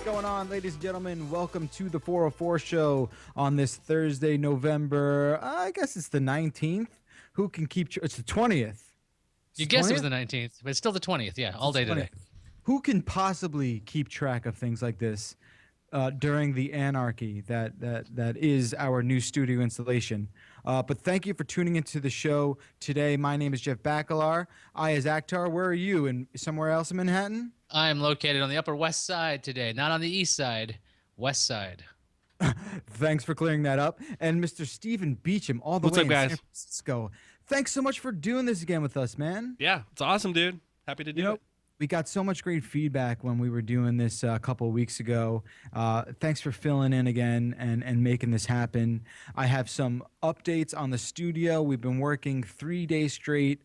going on, ladies and gentlemen? Welcome to the 404 show on this Thursday, November, I guess it's the 19th. Who can keep it's the 20th. You guessed it was the 19th, but it's still the 20th. Yeah, all day today. Who can possibly keep track of things like this during the anarchy that is our new studio installation? But thank you for tuning into the show today. My name is Jeff Bacalar. Iyaz Akhtar, where are you? In somewhere else in Manhattan? I am located on the Upper West Side today, not on the East Side, West Side. Thanks for clearing that up. And Mr. Stephen Beacham, all the way in San Francisco. Thanks so much for doing this again with us, man. Yeah, it's awesome, dude. Happy to do it. We got so much great feedback when we were doing this a couple of weeks ago. Thanks for filling in again and making this happen. I have some updates on the studio. We've been working 3 days straight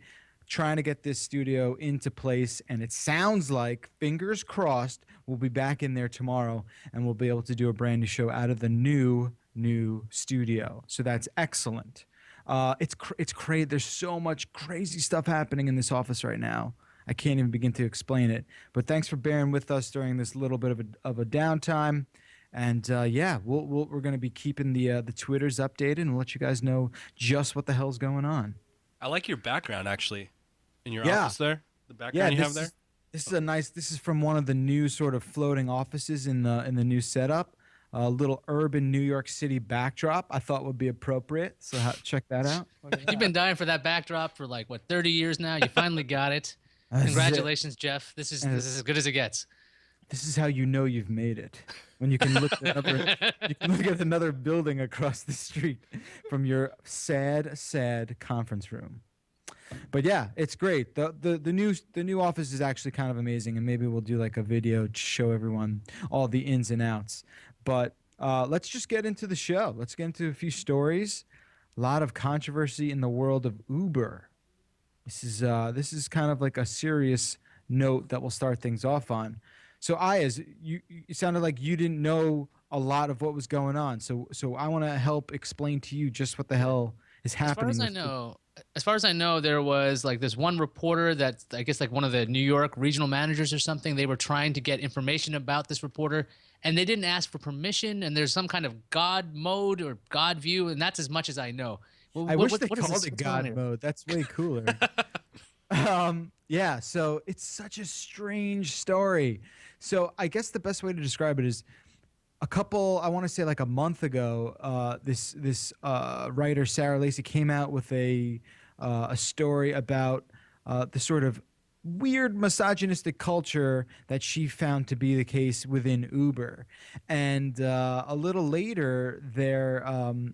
trying to get this studio into place, and it sounds like, fingers crossed, we'll be back in there tomorrow and we'll be able to do a brand new show out of the new studio. So that's excellent. It's crazy. There's so much crazy stuff happening in this office right now. I can't even begin to explain it. But thanks for bearing with us during this little bit of a downtime. And yeah, we're going to be keeping the Twitters updated and we'll let you guys know just what the hell's going on. I like your background, actually, in your office there. The background you have there. This is from one of the new sort of floating offices in the new setup. A little urban New York City backdrop I thought would be appropriate. So check that out. You've been dying for that backdrop for like, 30 years now? You finally got it. Congratulations, Jeff. This is as good as it gets. This is how you know you've made it. When you can look at another building across the street from your sad conference room. But yeah, it's great. The new office is actually kind of amazing, and maybe we'll do like a video to show everyone all the ins and outs. But let's just get into the show. Let's get into a few stories. A lot of controversy in the world of Uber. This is kind of like a serious note that we'll start things off on. So Iyaz, you sounded like you didn't know a lot of what was going on. So I want to help explain to you just what the hell is happening. As far as I know, there was like this one reporter that I guess like one of the New York regional managers or something. They were trying to get information about this reporter, and they didn't ask for permission. And there's some kind of God mode or God view, and that's as much as I know. I wish they called it God mode. That's way cooler. Yeah, so it's such a strange story. So I guess the best way to describe it is I want to say like a month ago, this writer, Sarah Lacey, came out with a story about the sort of weird misogynistic culture that she found to be the case within Uber. And a little later there,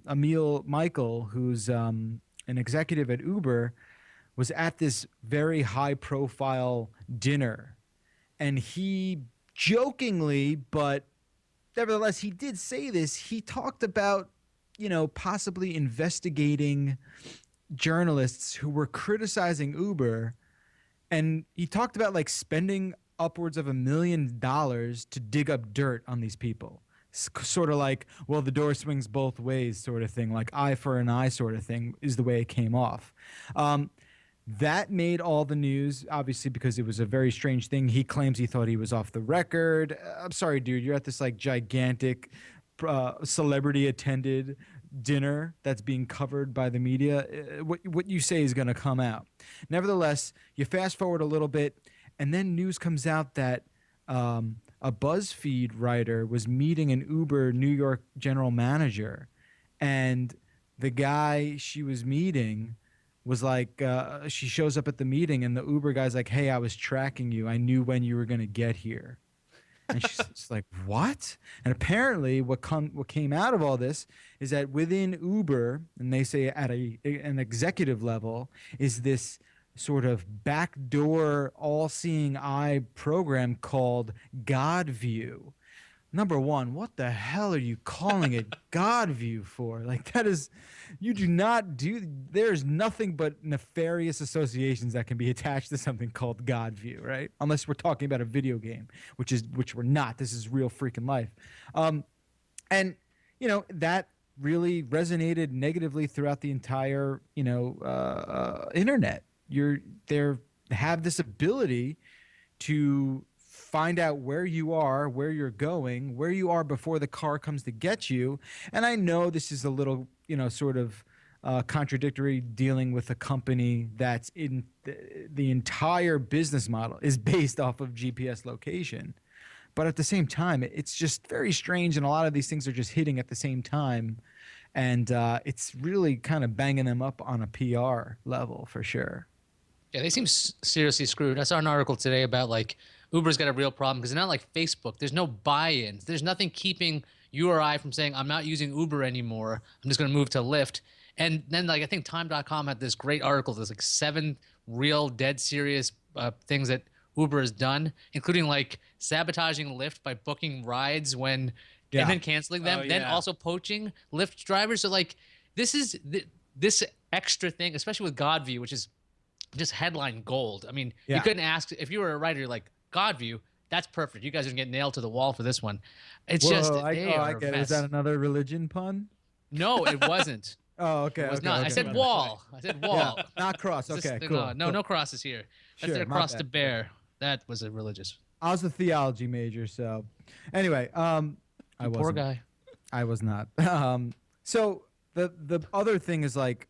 Emil Michael, who's an executive at Uber, was at this very high-profile dinner. And he jokingly, but nevertheless, he did say this. He talked about, possibly investigating journalists who were criticizing Uber. And he talked about like spending upwards of $1 million to dig up dirt on these people. Sort of like, well, the door swings both ways sort of thing, like eye for an eye sort of thing is the way it came off. That made all the news, obviously, because it was a very strange thing. He claims he thought he was off the record. I'm sorry, dude. You're at this like gigantic celebrity-attended dinner that's being covered by the media. What you say is going to come out. Nevertheless, you fast forward a little bit, and then news comes out that a BuzzFeed writer was meeting an Uber New York general manager, and the guy she was meeting was like, she shows up at the meeting and the Uber guy's like, hey, I was tracking you. I knew when you were going to get here. And she's like, what? And apparently what came out of all this is that within Uber, and they say at an executive level, is this sort of backdoor all-seeing eye program called God View. Number one, what the hell are you calling it God View for? Like, that is, you do not do, there's nothing but nefarious associations that can be attached to something called God View, right? Unless we're talking about a video game, which we're not. This is real freaking life. And, that really resonated negatively throughout the entire, internet. Have this ability to find out where you are, where you're going, where you are before the car comes to get you. And I know this is a little, sort of contradictory dealing with a company that's in the entire business model is based off of GPS location. But at the same time, it's just very strange. And a lot of these things are just hitting at the same time. And it's really kind of banging them up on a PR level for sure. Yeah, they seem seriously screwed. I saw an article today about like Uber's got a real problem because they're not like Facebook. There's no buy-ins. There's nothing keeping you or I from saying, I'm not using Uber anymore. I'm just going to move to Lyft. And then like I think time.com had this great article. There's like 7 real dead serious things that Uber has done, including like sabotaging Lyft by booking rides when and then canceling them, then also poaching Lyft drivers. So like this extra thing, especially with Godview, which is just headline gold. I mean, you couldn't ask if you were a writer, you're like, Godview, that's perfect. You guys are gonna get nailed to the wall for this one. It's I get it. Is that another religion pun? No, it wasn't. Oh, okay. It was okay, not. okay. I said wall. I said wall. Yeah, not cross. Okay, cool. No crosses here. That's their cross to bear. That was a religious. I was a theology major, so anyway, I wasn't. Poor guy. I was not. So the other thing is like,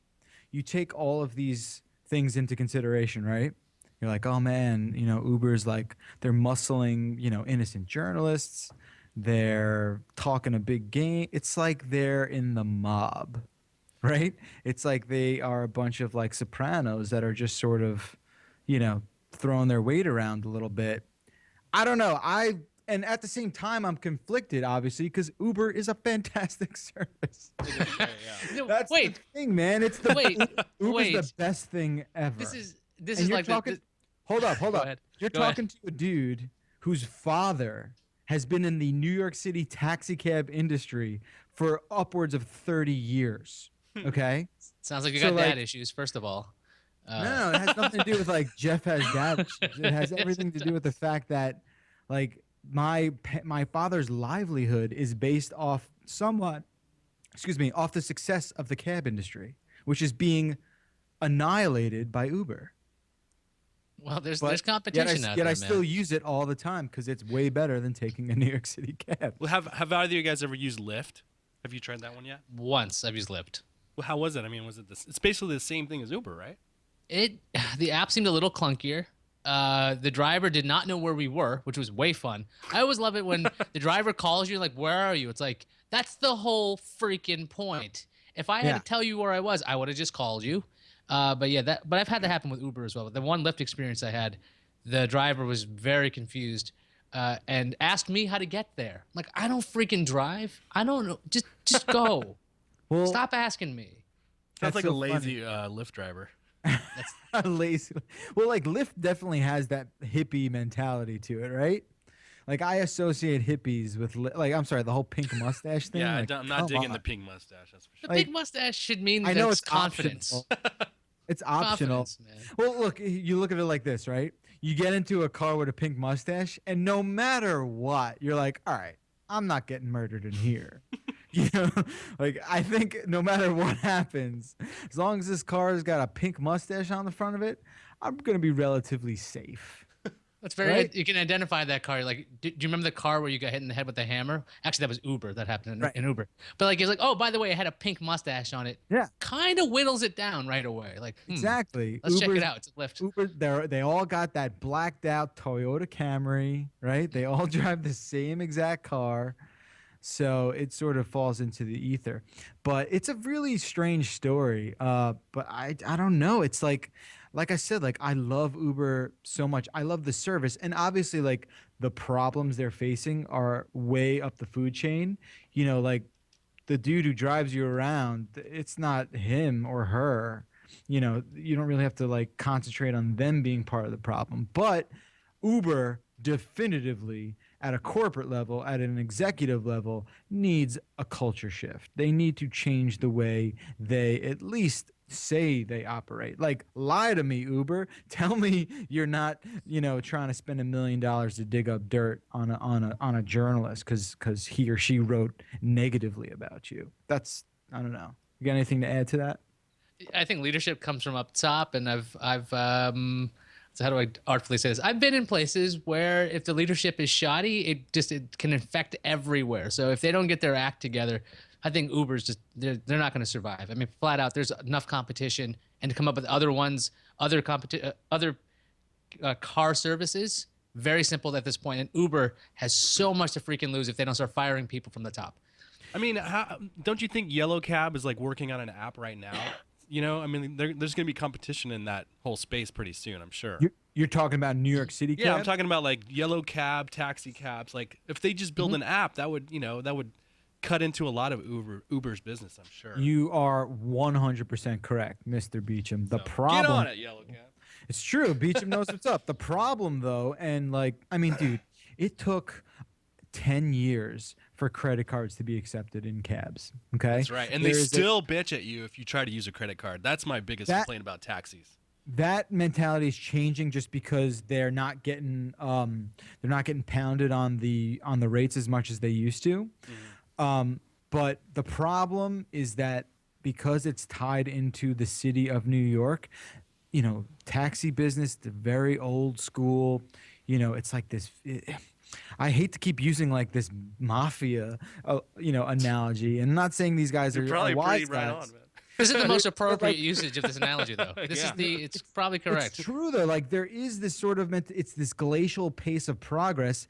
you take all of these things into consideration, right? You're like, oh man, Uber's like they're muscling, innocent journalists. They're talking a big game. It's like they're in the mob, right? It's like they are a bunch of like Sopranos that are just sort of, throwing their weight around a little bit. I don't know. And at the same time, I'm conflicted, obviously, because Uber is a fantastic service. That's the thing, man. It's Uber's the best thing ever. This is like hold up. You're talking to a dude whose father has been in the New York City taxi cab industry for upwards of 30 years. Okay? Sounds like you got dad issues, first of all. No, it has nothing to do with like Jeff has dad issues. It has everything to do with the fact that like my father's livelihood is based off off the success of the cab industry, which is being annihilated by Uber. Well, there's competition out there, Yet I still use it all the time because it's way better than taking a New York City cab. Well, have either of you guys ever used Lyft? Have you tried that one yet? Once I've used Lyft. Well, how was it? I mean, was it this? It's basically the same thing as Uber, right? The app seemed a little clunkier. The driver did not know where we were, which was way fun. I always love it when the driver calls you like, where are you? It's like, that's the whole freaking point. If I had to tell you where I was, I would have just called you. But I've had that happen with Uber as well. The one Lyft experience I had, the driver was very confused and asked me how to get there. I'm like, I don't freaking drive. I don't know. Just go. Well, stop asking me. Sounds like a lazy Lyft driver. Lazy. Well, like Lyft definitely has that hippie mentality to it, right? Like I associate hippies with the whole pink mustache thing. Yeah, like, I'm not digging the pink mustache. That's for sure. The pink mustache should mean I know it's confidence. It's optional. Well, look, you look at it like this, right? You get into a car with a pink mustache, and no matter what, you're like, all right, I'm not getting murdered in here. Like I think no matter what happens, as long as this car's got a pink mustache on the front of it, I'm gonna be relatively safe. That's very. Right? You can identify that car. Like, do you remember the car where you got hit in the head with the hammer? Actually, that was Uber. That happened in Uber. But like, it's like, oh, by the way, it had a pink mustache on it. Yeah. Kind of whittles it down right away. Like, exactly. Let's check it out. It's a Lyft. Uber. They all got that blacked out Toyota Camry, right? They all drive the same exact car. So it sort of falls into the ether. But it's a really strange story. But I don't know. It's like I said, like I love Uber so much. I love the service. And obviously like the problems they're facing are way up the food chain. Like the dude who drives you around, it's not him or her. You don't really have to like concentrate on them being part of the problem. But Uber definitively at a corporate level, at an executive level, needs a culture shift. They need to change the way they at least say they operate. Like, lie to me, Uber. Tell me you're not, trying to spend $1 million to dig up dirt on a journalist because he or she wrote negatively about you. I don't know. You got anything to add to that? I think leadership comes from up top, and I've So how do I artfully say this? I've been in places where if the leadership is shoddy, it can infect everywhere. So if they don't get their act together, I think Uber's just they're not going to survive. I mean, flat out, there's enough competition, and to come up with other ones, other car services, very simple at this point. And Uber has so much to freaking lose if they don't start firing people from the top. I mean, don't you think Yellow Cab is like working on an app right now? You know, I mean, there's going to be competition in that whole space pretty soon, I'm sure. You're talking about New York City Cab? Yeah, I'm talking about like Yellow Cab, taxi cabs. Like if they just build an app, that would cut into a lot of Uber's business, I'm sure. You are 100% correct, Mr. Beacham. The problem. Get on it, Yellow Cab. It's true. Beacham knows what's up. The problem, though, and like, I mean, dude, it took 10 years for credit cards to be accepted in cabs. Okay, that's right. And they still bitch at you if you try to use a credit card. That's my biggest complaint about taxis. That mentality is changing just because they're not getting pounded on the rates as much as they used to. But the problem is that because it's tied into the city of New York, you know, taxi business, the very old school, you know, it's like this. I hate to keep using like this mafia, analogy. And I'm not saying these guys are probably wise pretty right guys. on, man. This is the most appropriate usage of this analogy, though. It's probably correct. It's true, though. Like there is this sort of it's this glacial pace of progress.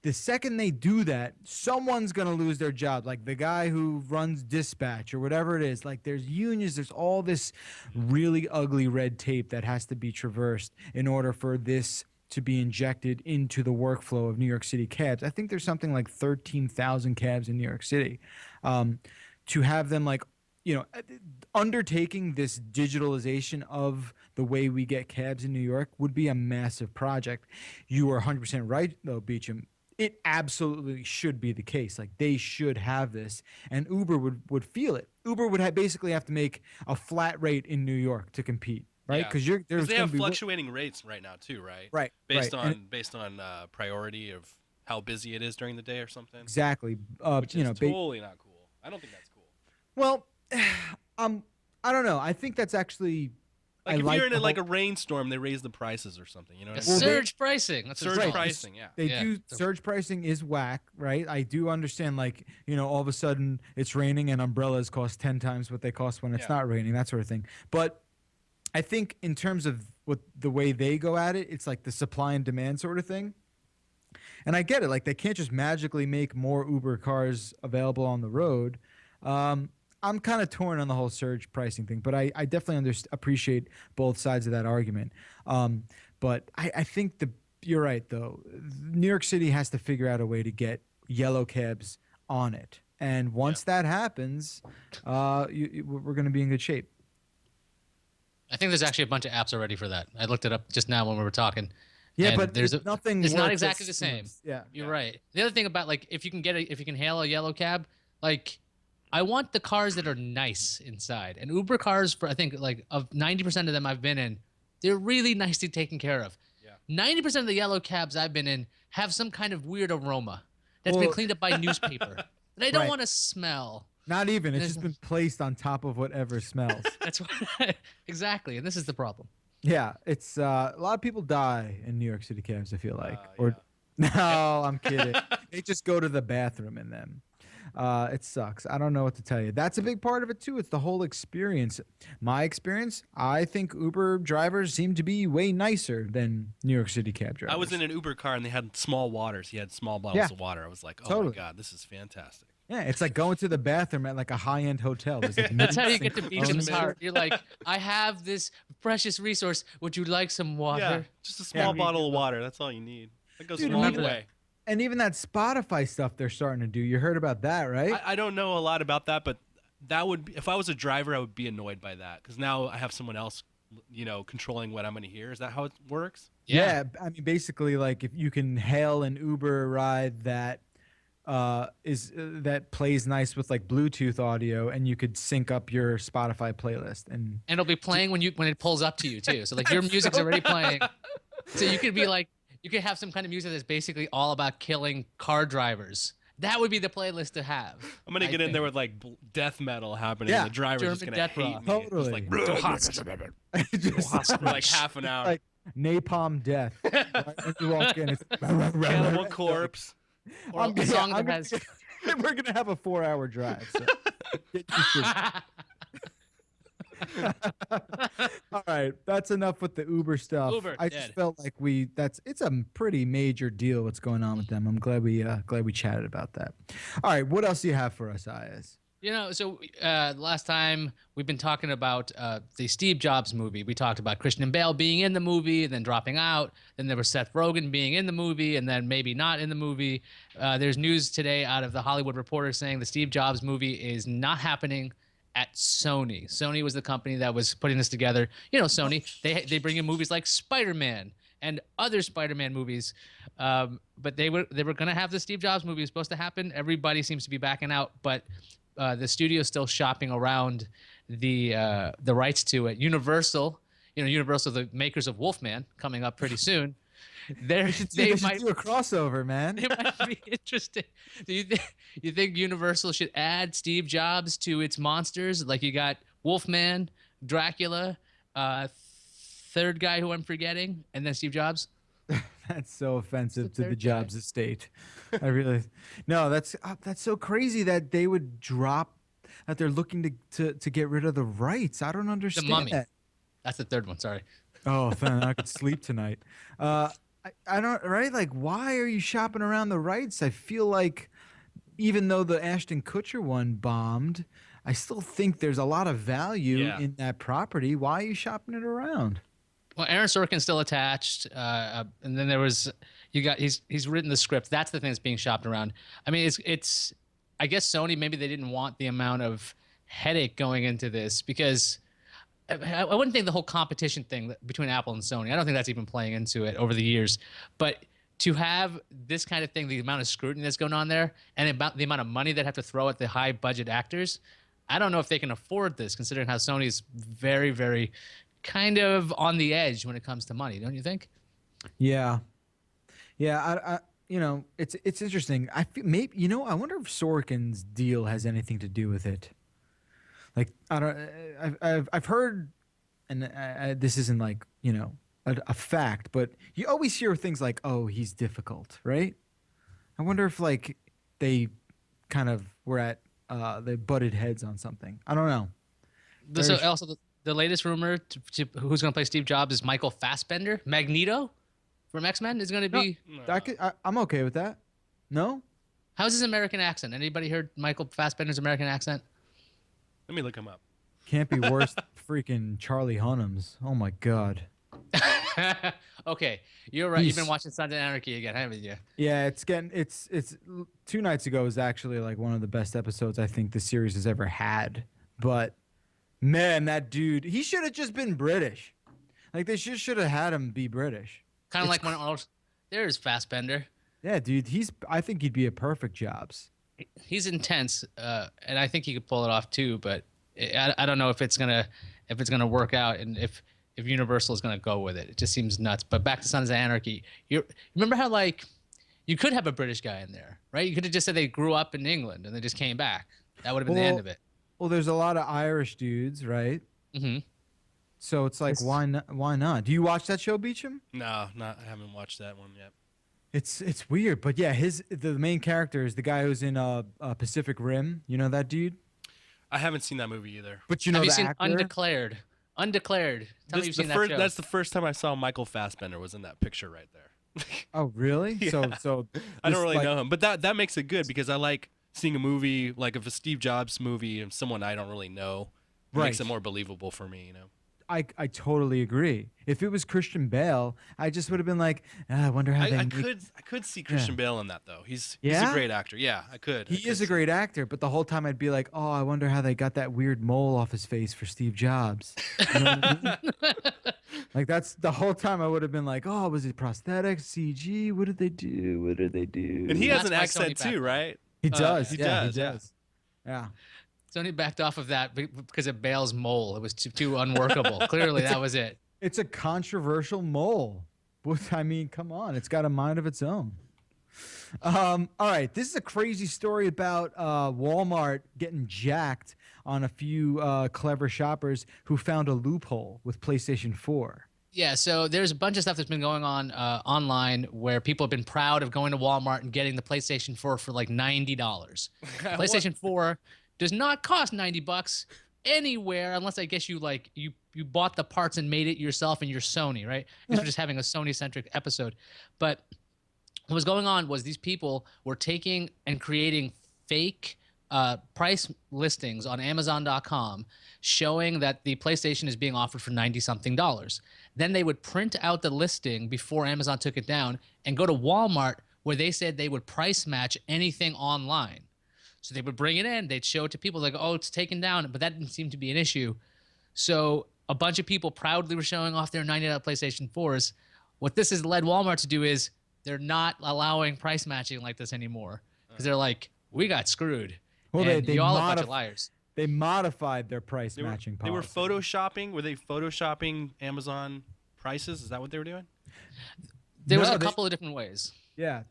The second they do that, someone's going to lose their job. Like the guy who runs dispatch or whatever it is. Like there's unions. There's all this really ugly red tape that has to be traversed in order for this to be injected into the workflow of New York City cabs. I think there's something like 13,000 cabs in New York City. To have them like, you know, undertaking this digitalization of the way we get cabs in New York would be a massive project. You are 100% right, though, Beacham. It absolutely should be the case. Like they should have this, and Uber would feel it. Uber would basically have to make a flat rate in New York to compete, right? Because they have fluctuating rates right now too, right? Right. Based on priority of how busy it is during the day or something. Exactly. Which is totally not cool. I don't think that's cool. Well, I don't know. I think that's actually. Like if you're in a rainstorm, they raise the prices or something. You know, surge pricing. That's surge pricing. Yeah, they do. Surge pricing is whack, right? I do understand. Like all of a sudden it's raining and umbrellas cost 10 times what they cost when it's not raining, that sort of thing. But I think in terms of the way they go at it, it's like the supply and demand sort of thing. And I get it. Like they can't just magically make more Uber cars available on the road. I'm kind of torn on the whole surge pricing thing, but I definitely appreciate both sides of that argument. But I think you're right, though. New York City has to figure out a way to get yellow cabs on it. And once that happens, we're going to be in good shape. I think there's actually a bunch of apps already for that. I looked it up just now when we were talking. Yeah, but there's nothing. It's not exactly the same. Yeah, you're right. The other thing about like if you can hail a yellow cab, like I want the cars that are nice inside. And Uber cars, I think like of 90% of them I've been in, they're really nicely taken care of. Yeah. 90% of the yellow cabs I've been in have some kind of weird aroma that's been cleaned up by newspaper that I don't want to smell. Not even. It's just been placed on top of whatever smells. That's what, exactly. And this is the problem. Yeah, it's a lot of people die in New York City cabs, I feel like. No, I'm kidding. They just go to the bathroom in them. It sucks. I don't know what to tell you. That's a big part of it too. It's the whole experience. My experience, I think Uber drivers seem to be way nicer than New York City cab drivers. I was in an Uber car and they had small waters. He had small bottles of water. I was like, oh my God, this is fantastic. Yeah, it's like going to the bathroom at like a high-end hotel. Like that's how you get to Beacham's heart. You're like, I have this precious resource. Would you like some water? Yeah, just a small bottle of water. That's all you need. That goes a long way. And even that Spotify stuff they're starting to do. You heard about that, right? I don't know a lot about that, but that would be, if I was a driver, I would be annoyed by that because now I have someone else, controlling what I'm going to hear. Is that how it works? Yeah. I mean, basically, like if you can hail an Uber ride that that plays nice with like Bluetooth audio, and you could sync up your Spotify playlist, and it'll be playing when it pulls up to you too. So like your music's already playing, so you could be like. You could have some kind of music that's basically all about killing car drivers. That would be the playsist to have. I'm going to get in there with like death metal happening. And the driver's just going to hate me. Totally. Just like, for like half an hour. napalm death. Right when you walk in, it's Cannibal corpse. Or a song that has. we're gonna have a 4-hour drive. So get used to it. All right, that's enough with the Uber stuff. Uber, I just dead. felt like it's a pretty major deal what's going on with them. I'm glad we chatted about that. All right, what else do you have for us, Iyaz? So last time we've been talking about the Steve Jobs movie. We talked about Christian Bale being in the movie, and then dropping out. Then there was Seth Rogen being in the movie, and then maybe not in the movie. There's news today out of the Hollywood Reporter saying the Steve Jobs movie is not happening at Sony. Sony was the company that was putting this together. Sony, they bring in movies like Spider-Man and other Spider-Man movies. But they were going to have the Steve Jobs movie. It was supposed to happen. Everybody seems to be backing out, but the studio's still shopping around the rights to it. Universal, Universal, the makers of Wolfman, coming up pretty soon. They should might do a crossover, man. It might be interesting. Do you think Universal should add Steve Jobs to its monsters? Like you got Wolfman, Dracula, third guy who I'm forgetting, and then Steve Jobs. That's so offensive to the Jobs estate. I really no. That's so crazy that they would drop that they're looking to get rid of the rights. I don't understand The Mummy. that. That's the third one. Sorry. Oh, then I could sleep tonight. I don't right. Like, why are you shopping around the rights? I feel like even though the Ashton Kutcher one bombed, I still think there's a lot of value in that property. Why are you shopping it around? Well, Aaron Sorkin's still attached, and then there was he's written the script. That's the thing that's being shopped around. I mean, it's I guess Sony, maybe they didn't want the amount of headache going into this, because I wouldn't think the whole competition thing between Apple and Sony, I don't think that's even playing into it over the years. But to have this kind of thing, the amount of scrutiny that's going on there, and about the amount of money they have to throw at the high budget actors, I don't know if they can afford this, considering how Sony's very, very kind of on the edge when it comes to money, don't you think? Yeah. I it's interesting. I feel maybe I wonder if Sorkin's deal has anything to do with it. Like I've heard, and this isn't like a fact, but you always hear things like, "Oh, he's difficult," right? I wonder if like they kind of were at they butted heads on something. I don't know. So also the latest rumor to who's going to play Steve Jobs is Michael Fassbender, Magneto from X-Men is going to be. No. I'm okay with that. No. How's his American accent? Anybody heard Michael Fassbender's American accent? Let me look him up. Can't be worse than freaking Charlie Hunnam's. Oh my God. Okay, you're right. You've been watching Sons of Anarchy again, haven't you? Yeah, it's 2 nights ago was actually like one of the best episodes I think the series has ever had. But man, that dude, he should have just been British. Like they should have had him be British. Kind of like when there's Fassbender. Yeah, dude, I think he'd be a perfect Jobs. He's intense, and I think he could pull it off too. But I don't know if it's gonna work out, and if Universal is gonna go with it. It just seems nuts. But back to Sons of Anarchy. You remember how like you could have a British guy in there, right? You could have just said they grew up in England and they just came back. That would have been the end of it. Well, there's a lot of Irish dudes, right? Mm-hmm. So it's like, why not? Do you watch that show, Beacham? No, I haven't watched that one yet. It's weird, but yeah, the main character is the guy who's in Pacific Rim. You know that dude? I haven't seen that movie either. But you know have you the seen actor? Undeclared? Undeclared. Tell me you've seen that show. That's the first time I saw Michael Fassbender was in that picture right there. Oh, really? Yeah. So I don't really know him, but that makes it good because I like seeing a movie like if a Steve Jobs movie and someone I don't really know. It makes it more believable for me, I totally agree. If it was Christian Bale, I just would have been like, I wonder how I could see Christian Bale in that though. He's a great actor. Yeah, I could. He is a great actor, but the whole time I'd be like, oh, I wonder how they got that weird mole off his face for Steve Jobs. You know what I mean? Like that's the whole time I would have been like, oh, was it prosthetics, CG? What did they do? And he has an That's why accent Sony too, right? He does. He Yeah. does. Yeah. Sony backed off of that because of Bale's mole. It was too unworkable. Clearly, that was it. It's a controversial mole. I mean, come on. It's got a mind of its own. All right. This is a crazy story about Walmart getting jacked on a few clever shoppers who found a loophole with PlayStation 4. Yeah, so there's a bunch of stuff that's been going on online where people have been proud of going to Walmart and getting the PlayStation 4 for like $90. The What? PlayStation 4 does not cost $90 anywhere unless I guess you bought the parts and made it yourself and you're Sony, right? I guess we're just having a Sony centric episode. But what was going on was these people were taking and creating fake price listings on Amazon.com showing that the PlayStation is being offered for 90 something dollars. Then they would print out the listing before Amazon took it down and go to Walmart where they said they would price match anything online. So they would bring it in, they'd show it to people like, oh, it's taken down, but that didn't seem to be an issue. So a bunch of people proudly were showing off their $90 PlayStation 4s. What this has led Walmart to do is they're not allowing price matching like this anymore because they're like, we got screwed. Well, And they y'all a bunch of liars. They modified their price They were, matching they were policy. photoshopping. Were they photoshopping Amazon prices? Is that what they were doing? There was No, a couple of different ways. Yeah.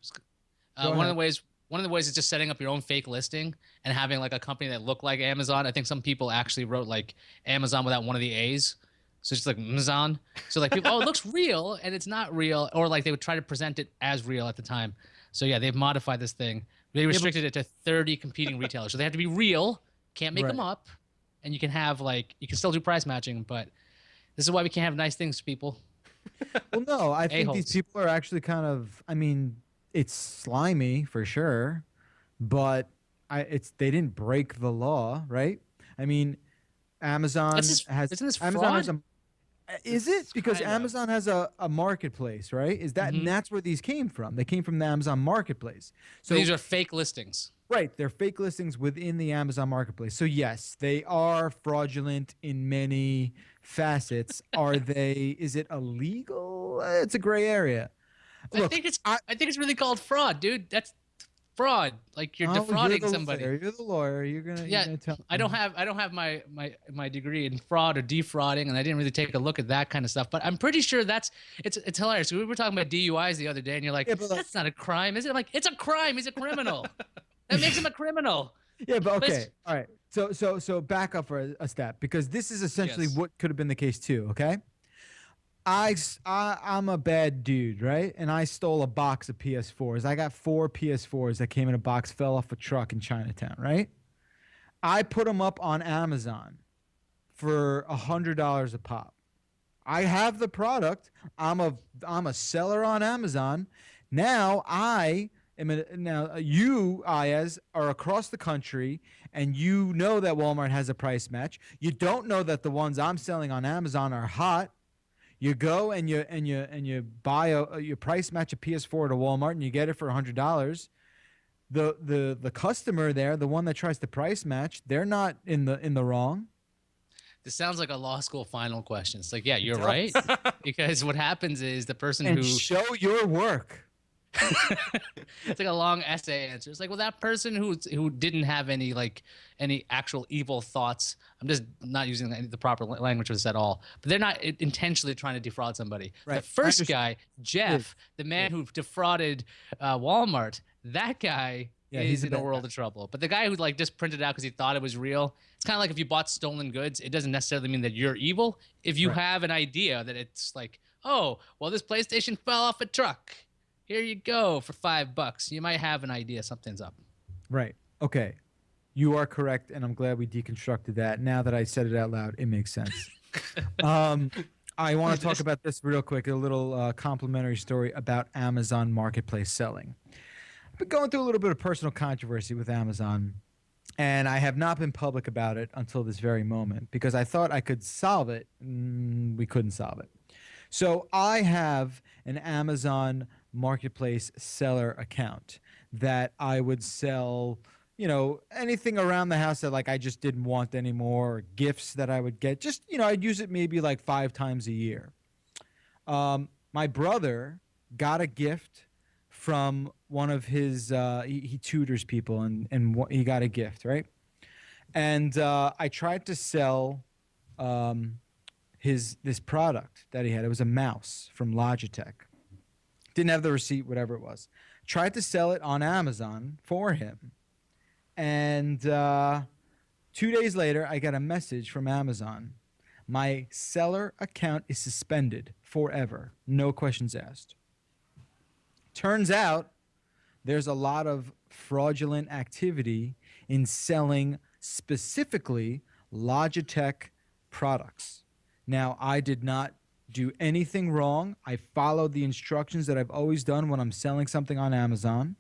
One ahead. of the ways is just setting up your own fake listing and having like a company that looked like Amazon. I think some people actually wrote like Amazon without one of the A's. So it's just like Amazon. So like people, oh, it looks real and it's not real. Or like they would try to present it as real at the time. So yeah, they've modified this thing. They restricted it to 30 competing retailers. So they have to be real, can't make them up. And you can have like, you can still do price matching, but this is why we can't have nice things, people. Well, no, I think these A-holes. people are actually kind of. I mean, it's slimy for sure, but they didn't break the law, right? I mean, Amazon has Isn't this Amazon fraud? has a. Is it because kind of. Amazon has a marketplace, right? Is that and that's where these came from? They came from the Amazon marketplace. So these are fake listings. Right, they're fake listings within the Amazon marketplace. So yes, they are fraudulent in many facets. Are they? Is it illegal? It's a gray area. I think it's really called fraud, dude. That's fraud. Like you're defrauding somebody. You're the lawyer. You're gonna tell me. I don't have my degree in fraud or defrauding, and I didn't really take a look at that kind of stuff. But I'm pretty sure it's hilarious. We were talking about DUIs the other day, and you're like, that's not a crime, is it? I'm like, it's a crime. He's a criminal. That makes him a criminal. Yeah, but okay, all right. So back up for a step because this is essentially Yes. what could have been the case too. Okay. I'm a bad dude, right? And I stole a box of PS4s. I got 4 PS4s that came in a box, fell off a truck in Chinatown, right? I put them up on Amazon for $100 a pop. I have the product. I'm a seller on Amazon. Now you, Iyaz, are across the country, and you know that Walmart has a price match. You don't know that the ones I'm selling on Amazon are hot. You go and you buy you price match a PS4 to Walmart and you get it for $100. The customer there, the one that tries to price match, they're not in the wrong. This sounds like a law school final question. It's like, yeah, you're right. Because what happens is the person And who show your work. it's like a long essay answer. It's like, well, that person who didn't have any actual evil thoughts. I'm just not using the proper language for this at all. But they're not intentionally trying to defraud somebody. Right. The first guy, Jeff, the man who defrauded Walmart, that guy is in a world of trouble. But the guy who just printed it out because he thought it was real, it's kind of like if you bought stolen goods. It doesn't necessarily mean that you're evil. If you have an idea that it's like, oh, well, this PlayStation fell off a truck. Here you go for $5. You might have an idea something's up. Right. Okay. You are correct, and I'm glad we deconstructed that. Now that I said it out loud, it makes sense. I want to talk about this real quick, a little complimentary story about Amazon Marketplace selling. I've been going through a little bit of personal controversy with Amazon, and I have not been public about it until this very moment because I thought I could solve it. We couldn't solve it. So I have an Amazon Marketplace seller account that I would sell, anything around the house that I just didn't want anymore, or gifts that I would get. Just, I'd use it maybe 5 times a year. My brother got a gift from one of his, he tutors people and he got a gift, right? And I tried to sell this product that he had. It was a mouse from Logitech. Didn't have the receipt, whatever it was. Tried to sell it on Amazon for him. And 2 days later, I got a message from Amazon. My seller account is suspended forever. No questions asked. Turns out there's a lot of fraudulent activity in selling specifically Logitech products. Now, I did not do anything wrong. I followed the instructions that I've always done when I'm selling something on Amazon.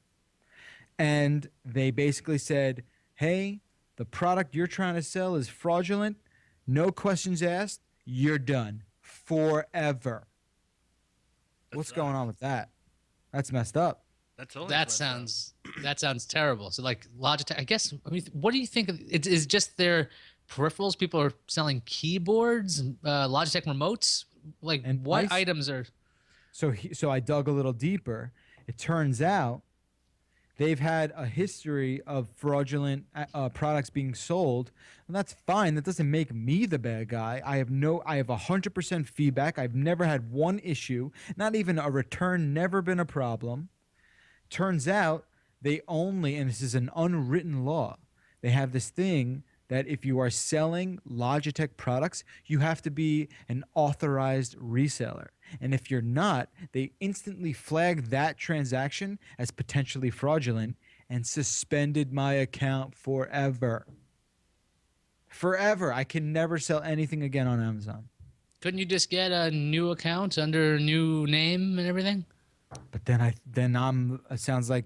And they basically said, hey, the product you're trying to sell is fraudulent. No questions asked. You're done forever. What's going on with that? That's messed up. That sounds terrible. So like Logitech, I guess. I mean, what do you think? It is just their peripherals. People are selling keyboards, Logitech remotes. Like And what items are? So I dug a little deeper. It turns out they've had a history of fraudulent products being sold, and that's fine. That doesn't make me the bad guy. I have 100% feedback. I've never had one issue, not even a return, never been a problem. Turns out they only, and this is an unwritten law, they have this thing that if you are selling Logitech products, you have to be an authorized reseller. And if you're not, they instantly flag that transaction as potentially fraudulent and suspended my account forever. Forever. I can never sell anything again on Amazon. Couldn't you just get a new account under a new name and everything? But then I'm it sounds like,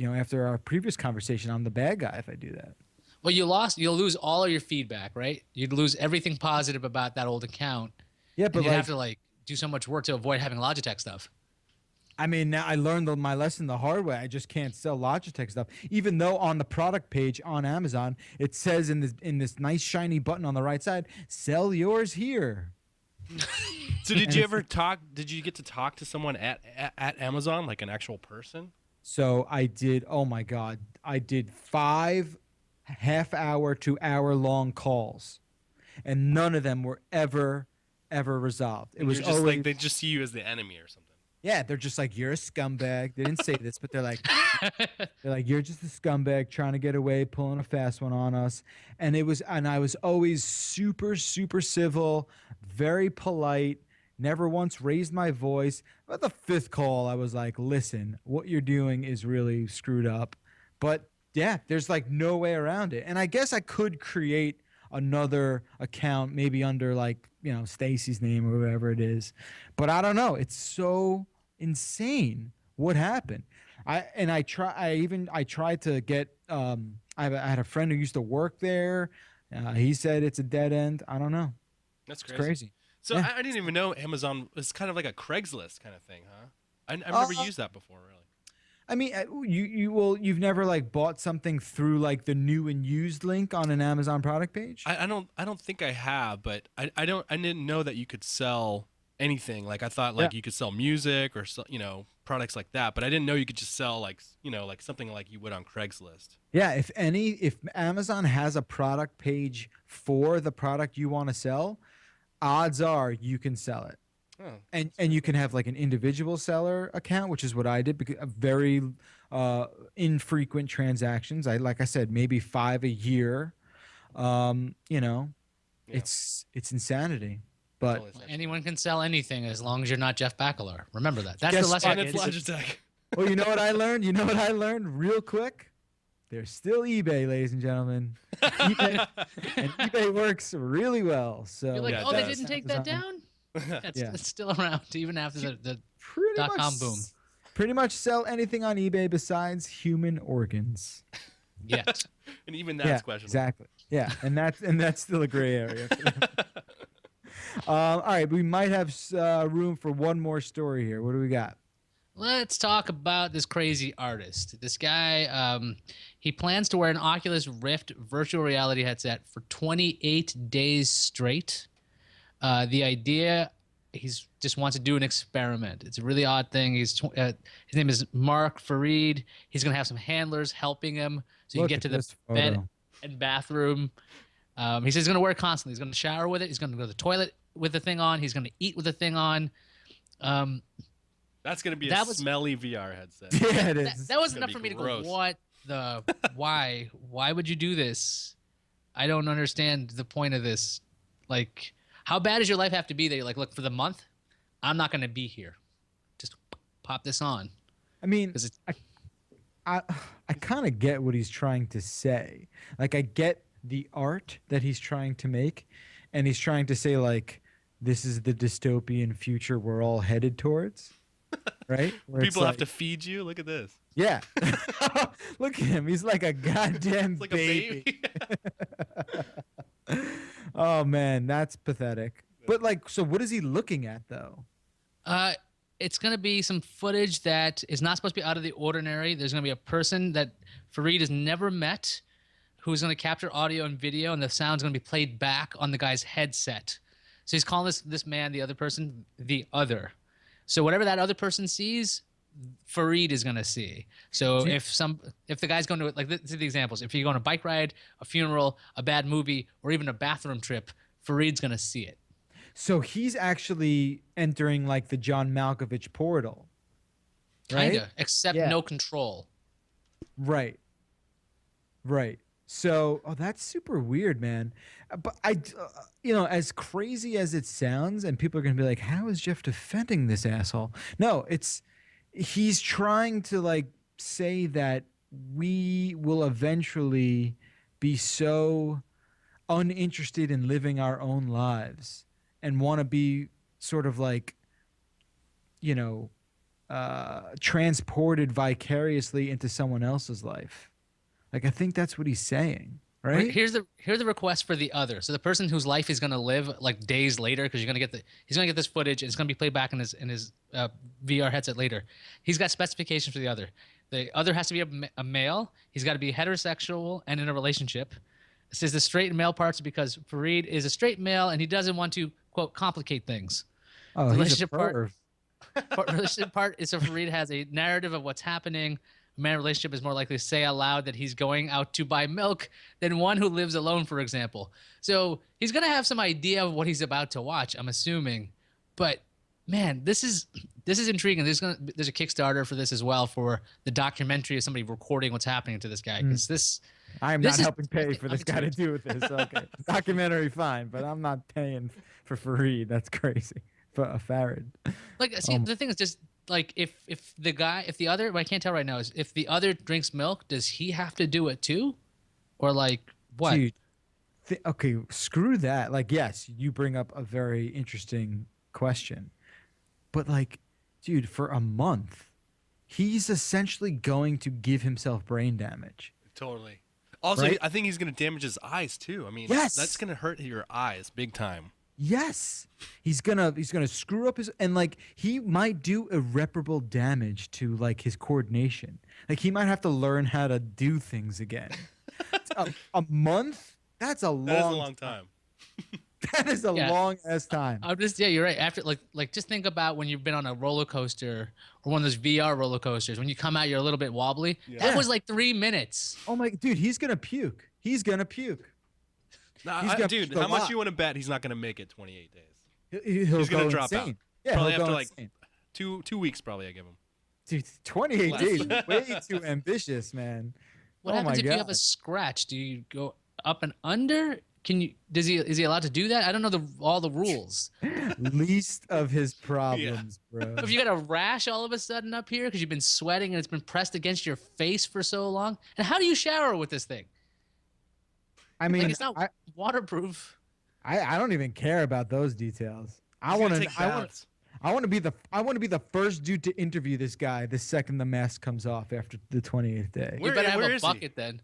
after our previous conversation, I'm the bad guy if I do that. Well, you'll lose all of your feedback, right? You'd lose everything positive about that old account. Yeah, but you'd have to do so much work to avoid having Logitech stuff. I mean, now I learned my lesson the hard way. I just can't sell Logitech stuff, even though on the product page on Amazon it says in this nice shiny button on the right side, "Sell yours here." So did you get to talk to someone at Amazon, like an actual person? So I did. Oh my God, I did 5 half-hour to hour-long calls, and none of them were ever resolved. It was just always like they just see you as the enemy or something. Yeah, they're just like, you're a scumbag. They didn't say this, but they're like, you're just a scumbag trying to get away, pulling a fast one on us. And I was always super, super civil, very polite, never once raised my voice. About the 5th call, I was like, listen, what you're doing is really screwed up. But yeah, there's like no way around it. And I guess I could create another account, maybe under Stacy's name or whoever it is. But I don't know. It's so insane what happened. I tried to get I had a friend who used to work there. He said it's a dead end. I don't know. That's crazy. It's crazy. So yeah. I didn't even know Amazon was kind of like a Craigslist kind of thing, huh? I've never used that before, really. I mean, you've never bought something through the new and used link on an Amazon product page? I don't think I have, but I didn't know that you could sell anything. I thought you could sell music or products like that, but I didn't know you could just sell something like you would on Craigslist. Yeah, if Amazon has a product page for the product you want to sell, odds are you can sell it. Oh, and you can have an individual seller account, which is what I did, because very infrequent transactions. Like I said, maybe 5 a year. It's insanity. But anyone can sell anything as long as you're not Jeff Bakalar. Remember that. That's the lesson. And it's Logitech. Well, you know what I learned? Real quick? There's still eBay, ladies and gentlemen. And eBay works really well. So you're like, they didn't take that down? It's still around even after the .com boom. Pretty much sell anything on eBay besides human organs. Yes. And even that's questionable. Exactly. Yeah, and that's still a gray area. All right, we might have room for one more story here. What do we got? Let's talk about this crazy artist. This guy, he plans to wear an Oculus Rift virtual reality headset for 28 days straight. The idea, he's just wants to do an experiment. It's a really odd thing. His name is Mark Farid. He's going to have some handlers helping him so he can get to the bed and bathroom. He says he's going to wear it constantly. He's going to shower with it. He's going to go to the toilet with the thing on. He's going to eat with the thing on. That's going to be a smelly VR headset. Yeah, it is. That was enough for me to go, what the, why would you do this? I don't understand the point of this. How bad does your life have to be that you're like, look, for the month, I'm not going to be here. Just pop this on. I mean, 'Cause it's- I kind of get what he's trying to say. Like, I get the art that he's trying to make, and he's trying to say, like, this is the dystopian future we're all headed towards, right? Where it's People have like- to feed you. Look at this. Yeah. Look at him. He's like a goddamn It's like baby. a baby. Oh, man, that's pathetic. But, like, so what is he looking at, though? It's going to be some footage that is not supposed to be out of the ordinary. There's going to be a person that Fareed has never met who's going to capture audio and video, and the sound's going to be played back on the guy's headset. So he's calling this man, the other person, the other. So whatever that other person sees, Fareed is going to see. So if the guy's going to, like, these are the examples. If you go on a bike ride, a funeral, a bad movie, or even a bathroom trip, Fareed's going to see it. So he's actually entering, like, the John Malkovich portal. Right? Kinda, except Yeah. no control. Right. Right. So, that's super weird, man. But as crazy as it sounds, and people are going to be like, how is Jeff defending this asshole? No, he's trying to, like, say that we will eventually be so uninterested in living our own lives and want to be sort of like, transported vicariously into someone else's life. Like, I think that's what he's saying, right? Here's the request for the other. So the person whose life he's gonna live like days later, because he's gonna get this footage and it's gonna be played back in his VR headset later. He's got specifications for the other. The other has to be a male. He's got to be heterosexual and in a relationship. It says the straight and male parts because Fareed is a straight male and he doesn't want to, quote, complicate things. Oh, The he's a relationship part- perv. Relationship part is so Fareed has a narrative of what's happening. A man in a relationship is more likely to say out loud that he's going out to buy milk than one who lives alone, for example. So he's gonna have some idea of what he's about to watch, I'm assuming. But man, this is intriguing. There's a Kickstarter for this as well, for the documentary of somebody recording what's happening to this guy. Because I'm this not is- helping pay for this guy to do with this. Okay, documentary, fine, but I'm not paying for Fareed. That's crazy. For a Farid. like, see, the thing is just like if the other, what I can't tell right now is if the other drinks milk, does he have to do it too, or like what? Dude, okay, screw that. Like, yes, you bring up a very interesting question, but like, dude, for a month, he's essentially going to give himself brain damage. Totally. Also, Right? I think he's going to damage his eyes too. I mean, Yes. that's going to hurt your eyes big time. Yes, he's gonna screw up his, and like he might do irreparable damage to like his coordination. Like he might have to learn how to do things again. a month? That's a That is a long. long time. That is a Yeah. long ass time. Yeah, you're right. After like just think about when you've been on a roller coaster or one of those VR roller coasters. When you come out, you're a little bit wobbly. Yeah. That Yeah. was like 3 minutes. Oh my, dude, he's gonna puke. He's gonna puke. Nah, He's gonna dude, puke a how much lot. you want to bet he's not going to make it 28 days? He'll He's gonna go drop out. insane. Yeah, Probably he'll go after, like, insane. 2 weeks probably I give him. Dude, 28 Less. days, way too ambitious, man. What Oh happens my if you have a God. scratch? Do you go up and under? Is he allowed to do that? I don't know all the rules. Least of his problems, bro. If you got a rash all of a sudden up here because you've been sweating and it's been pressed against your face for so long, and how do you shower with this thing? I mean, Like it's not waterproof. I don't even care about those details. I He's want gonna to take baths. I want to be the first dude to interview this guy the second the mask comes off after the 28th day. Where- You better have where a is he? bucket then.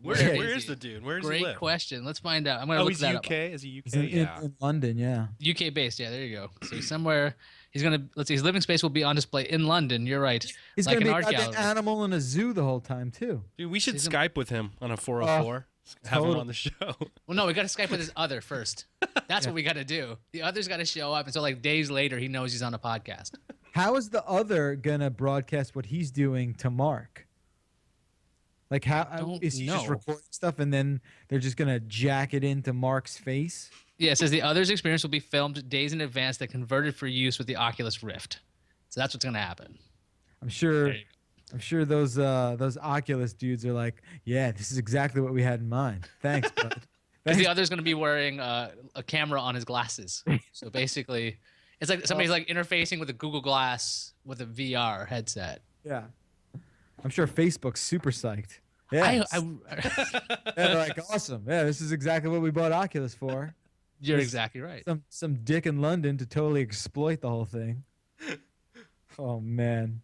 Where Yeah. is the dude? Where does he Great live? question. Let's find out. I'm gonna Oh, look he's that UK. Is he UK? He's Yeah. in London, yeah. up. UK based. Yeah, there you go. So he's somewhere. He's gonna. Let's see. His living space will be on display in London. You're right. He's Like gonna an be a art goddamn gallery. animal in a zoo the whole time too. Dude, we should He's a- Skype with him on a 404. Have him totally. on the show. Well, no, we got to Skype with his other first. That's what we got to do. The other's got to show up, and so like days later, he knows he's on a podcast. How is the other gonna broadcast what he's doing to Mark? Like how don't is he just know. recording stuff and then they're just gonna jack it into Mark's face? Yeah, it says the other's experience will be filmed days in advance, that converted for use with the Oculus Rift. So that's what's gonna happen. I'm sure. There you I'm sure those Oculus dudes are like, yeah, this is exactly what we had in mind. Thanks, bud. Because the other's going to be wearing a camera on his glasses. So basically, it's like somebody's like interfacing with a Google Glass with a VR headset. Yeah. I'm sure Facebook's super psyched. Yeah. They're like, awesome. Yeah, this is exactly what we bought Oculus for. You're exactly right. Some dick in London to totally exploit the whole thing. Oh, man.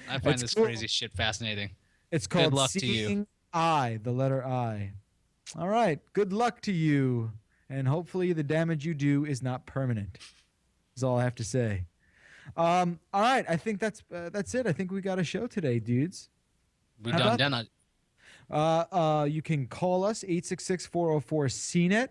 I find this crazy shit fascinating. It's called Good luck to you. Seeing I, the letter I. All right. Good luck to you. And hopefully the damage you do is not permanent. That's all I have to say. All right. I think that's it. I think we got a show today, dudes. We done. You can call us 866-404-CNET.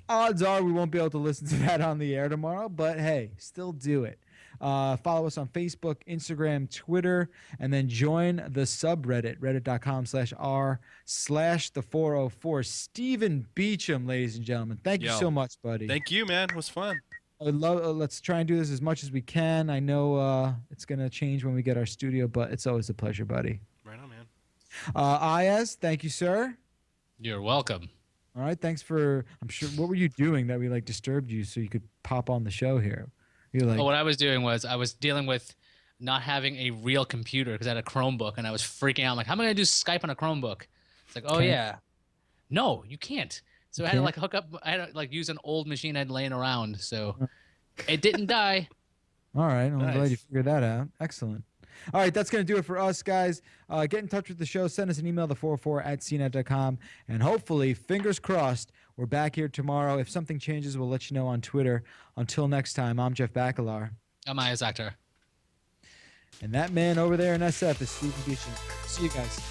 Odds are we won't be able to listen to that on the air tomorrow, but hey, still do it. Follow us on Facebook, Instagram, Twitter, and then join the subreddit, reddit.com/r/the404. Stephen Beacham, ladies and gentlemen. Thank you so much, buddy. Thank you, man. It was fun. I love. Let's try and do this as much as we can. I know it's going to change when we get our studio, but it's always a pleasure, buddy. Right on, man. Iyaz, thank you, sir. You're welcome. All right, thanks for. I'm sure. What were you doing that we like disturbed you so you could pop on the show here? You're like. Oh, what I was doing was I was dealing with not having a real computer because I had a Chromebook and I was freaking out. I'm like, how am I gonna do Skype on a Chromebook? It's like, oh yeah, no, you can't. So I had to like hook up. I had to like use an old machine I had laying around. So it didn't die. All right, I'm Nice. glad you figured that out. Excellent. All right, that's going to do it for us, guys. Get in touch with the show. Send us an email, the404@cnet.com. And hopefully, fingers crossed, we're back here tomorrow. If something changes, we'll let you know on Twitter. Until next time, I'm Jeff Bacalar. I'm Iyaz Akhtar. And that man over there in SF is Stephen Beacham. See you guys.